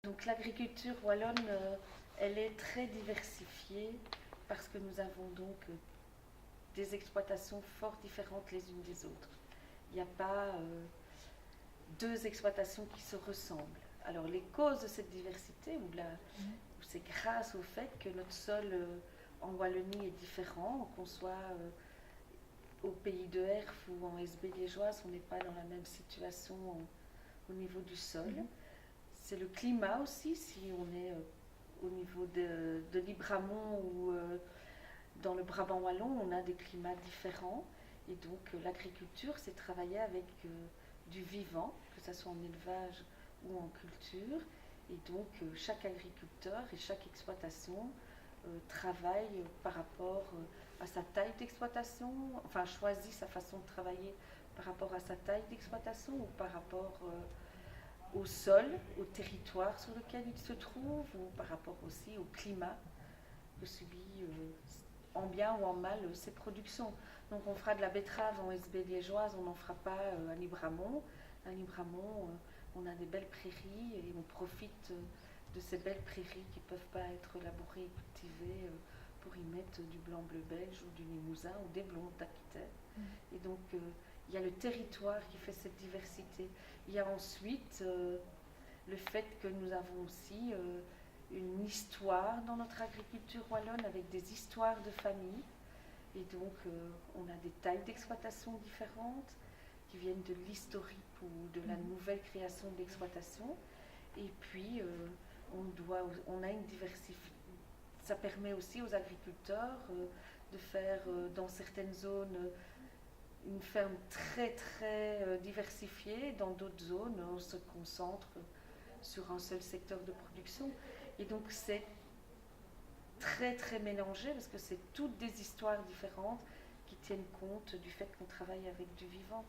Donc l'agriculture wallonne, elle est très diversifiée parce que nous avons donc des exploitations fort différentes les unes des autres. Il n'y a pas deux exploitations qui se ressemblent. Alors les causes de cette diversité, ou c'est grâce au fait que notre sol en Wallonie est différent, qu'on soit au pays de Herf ou en SB liégeoise, on n'est pas dans la même situation au niveau du sol. C'est le climat aussi, si on est au niveau de Libramont ou dans le Brabant wallon, on a des climats différents. Et donc l'agriculture, c'est travailler avec du vivant, que ce soit en élevage ou en culture. Et donc chaque agriculteur et chaque exploitation travaille par rapport à sa taille d'exploitation, enfin choisit sa façon de travailler par rapport à sa taille d'exploitation ou par rapport au sol, au territoire sur lequel il se trouve, ou par rapport aussi au climat que subit en bien ou en mal ses productions. Donc on fera de la betterave en SB liégeoise, on n'en fera pas à Libramont. À Libramont, on a des belles prairies et on profite de ces belles prairies qui ne peuvent pas être labourées et cultivées pour y mettre du blanc-bleu belge ou du limousin ou des blondes d'Aquitaine. Et donc il y a le territoire qui fait cette diversité. Il y a ensuite le fait que nous avons aussi une histoire dans notre agriculture wallonne avec des histoires de famille. Et donc on a des tailles d'exploitation différentes qui viennent de l'historique ou de la nouvelle création de l'exploitation. Et puis on a une diversification. Ça permet aussi aux agriculteurs de faire dans certaines zones une ferme très très diversifiée. Dans d'autres zones, on se concentre sur un seul secteur de production. Et donc c'est très très mélangé parce que c'est toutes des histoires différentes qui tiennent compte du fait qu'on travaille avec du vivant.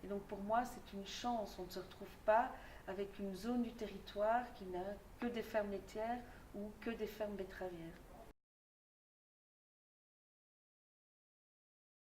Et donc pour moi c'est une chance, on ne se retrouve pas avec une zone du territoire qui n'a que des fermes laitières ou que des fermes betteravières.